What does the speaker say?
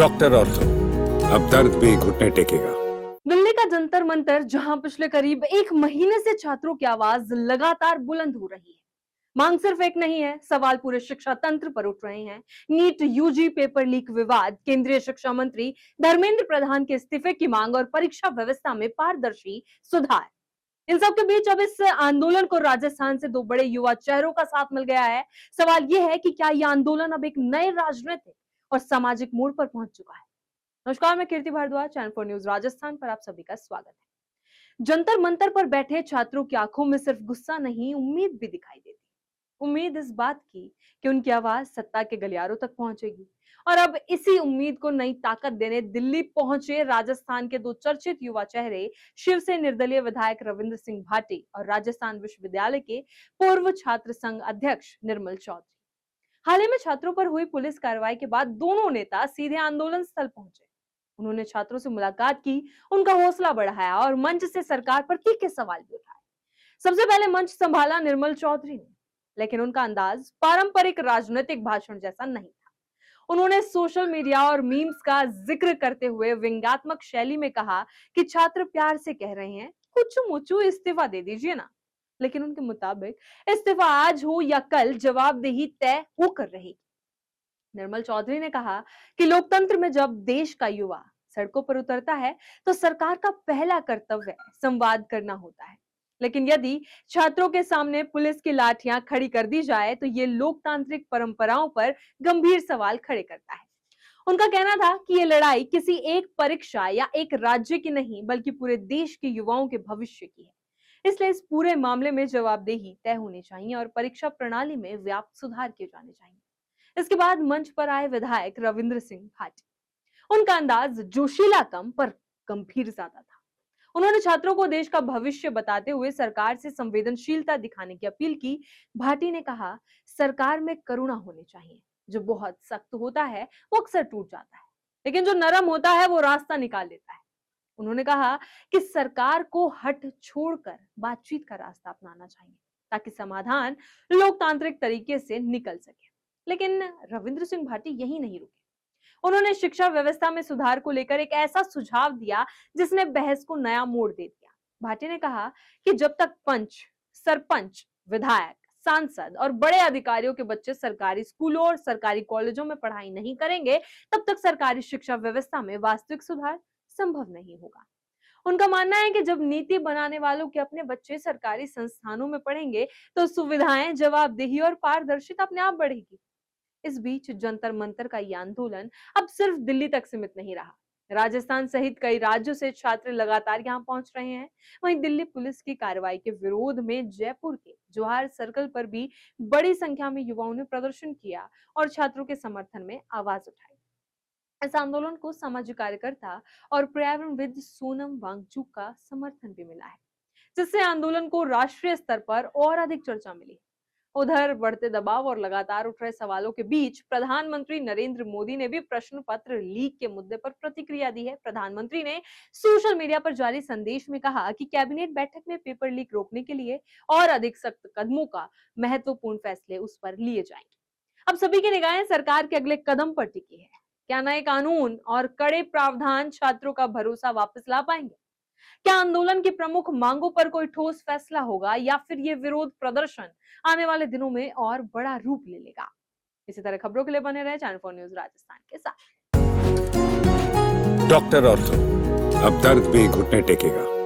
Doctor ortho, अब दर्द भी घुटने टेकेगा। दिल्ली का जंतर मंतर, जहां पिछले करीब एक महीने से छात्रों की आवाज लगातार बुलंद हो रही है। मांग सिर्फ एक नहीं है, सवाल पूरे शिक्षा तंत्र पर उठ रहे हैं। नीट यूजी पेपर लीक विवाद, केंद्रीय शिक्षा मंत्री धर्मेंद्र प्रधान के इस्तीफे की मांग और परीक्षा व्यवस्था में पारदर्शी सुधार। इन सब के बीच अब इस आंदोलन को राजस्थान से दो बड़े युवा चेहरों का साथ मिल गया है। सवाल यह है कि क्या यह आंदोलन अब एक नए राजनीतिक और सामाजिक मोड़ पर पहुंच चुका है। नमस्कार, मैं कीर्ति भारद्वाज, चैनल 4 न्यूज राजस्थान पर आप सभी का स्वागत है। जंतर मंतर पर बैठे छात्रों की आंखों में सिर्फ गुस्सा नहीं, उम्मीद भी दिखाई देती। उम्मीद इस बात की कि उनकी आवाज सत्ता के गलियारों तक पहुंचेगी। और अब इसी उम्मीद को नई ताकत देने दिल्ली पहुंचे राजस्थान के दो चर्चित युवा चेहरे, शिवसेना निर्दलीय विधायक रविंद्र सिंह भाटी और राजस्थान विश्वविद्यालय के पूर्व छात्र संघ अध्यक्ष निर्मल चौधरी। हाल ही में छात्रों पर हुई पुलिस कार्रवाई के बाद दोनों नेता सीधे आंदोलन स्थल पहुंचे। उन्होंने छात्रों से मुलाकात की, उनका हौसला बढ़ाया और मंच से सरकार पर तीखे सवाल भी उठाए। सबसे पहले मंच संभाला निर्मल चौधरी ने, लेकिन उनका अंदाज पारंपरिक राजनीतिक भाषण जैसा नहीं था। उन्होंने सोशल मीडिया और मीम्स का जिक्र करते हुए व्यंग्यात्मक शैली में कहा कि छात्र प्यार से कह रहे हैं, कुछ मुचू इस्तीफा दे दीजिए ना। लेकिन उनके मुताबिक इस्तीफा आज हो या कल जवाबदेही तय होकर रहेगी। निर्मल चौधरी ने कहा कि लोकतंत्र में जब देश का युवा सड़कों पर उतरता है तो सरकार का पहला कर्तव्य संवाद करना होता है। लेकिन यदि छात्रों के सामने पुलिस की लाठियां खड़ी कर दी जाए तो ये लोकतांत्रिक परंपराओं पर गंभीर सवाल खड़े करता है। उनका कहना था कि ये लड़ाई किसी एक परीक्षा या एक राज्य की नहीं, बल्कि पूरे देश के युवाओं के भविष्य की है। इसलिए इस पूरे मामले में जवाबदेही तय होनी चाहिए और परीक्षा प्रणाली में व्यापक सुधार किए जाने चाहिए। इसके बाद मंच पर आए विधायक रविंद्र सिंह भाटी। उनका अंदाज जोशीला कम पर गंभीर ज्यादा था। उन्होंने छात्रों को देश का भविष्य बताते हुए सरकार से संवेदनशीलता दिखाने की अपील की। भाटी ने कहा, सरकार में करुणा होनी चाहिए। जो बहुत सख्त होता है वो अक्सर टूट जाता है, लेकिन जो नरम होता है वो रास्ता निकाल लेता है। उन्होंने कहा कि सरकार को हट छोड़कर बातचीत का रास्ता अपनाना चाहिए ताकि समाधान लोकतांत्रिक तरीके से निकल सके। लेकिन रविंद्र सिंह भाटी यही नहीं रुके। उन्होंने शिक्षा व्यवस्था में सुधार को लेकर एक ऐसा सुझाव दिया जिसने बहस को नया मोड़ दे दिया। भाटी ने कहा कि जब तक पंच, सरपंच, विधायक, सांसद और बड़े अधिकारियों के बच्चे सरकारी स्कूलों और सरकारी कॉलेजों में पढ़ाई नहीं करेंगे, तब तक सरकारी शिक्षा व्यवस्था में वास्तविक सुधार संभव नहीं होगा। उनका मानना है कि जब नीति बनाने वालों के अपने बच्चे सरकारी संस्थानों में पढ़ेंगे तो सुविधाएं, जवाबदेही और पारदर्शिता अपने आप बढ़ेगी। इस बीच जंतर मंतर का ये आंदोलन अब सिर्फ दिल्ली तक सीमित नहीं रहा। राजस्थान सहित कई राज्यों से छात्र लगातार यहां पहुंच रहे हैं। वहीं दिल्ली पुलिस की कार्रवाई के विरोध में जयपुर के जवाहर सर्कल पर भी बड़ी संख्या में युवाओं ने प्रदर्शन किया और छात्रों के समर्थन में आवाज उठाई। इस आंदोलन को सामाजिक कार्यकर्ता और पर्यावरणविद सोनम वांगचुक का समर्थन भी मिला है, जिससे आंदोलन को राष्ट्रीय स्तर पर और अधिक चर्चा मिली। उधर बढ़ते दबाव और लगातार उठ रहे सवालों के बीच प्रधानमंत्री नरेंद्र मोदी ने भी प्रश्न पत्र लीक के मुद्दे पर प्रतिक्रिया दी है। प्रधानमंत्री ने सोशल मीडिया पर जारी संदेश में कहा कि कैबिनेट बैठक में पेपर लीक रोकने के लिए और अधिक सख्त कदमों का महत्वपूर्ण फैसले उस पर लिए जाएंगे। अब सभी की निगाहें सरकार के अगले कदम पर टिकी है। क्या नए कानून और कड़े प्रावधान छात्रों का भरोसा वापस ला पाएंगे? क्या आंदोलन की प्रमुख मांगों पर कोई ठोस फैसला होगा या फिर ये विरोध प्रदर्शन आने वाले दिनों में और बड़ा रूप ले लेगा? इसी तरह खबरों के लिए बने रहे चैनल 4 न्यूज राजस्थान के साथ। डॉक्टर ऑर्थो, अब दर्द भी घुटने टेकेगा।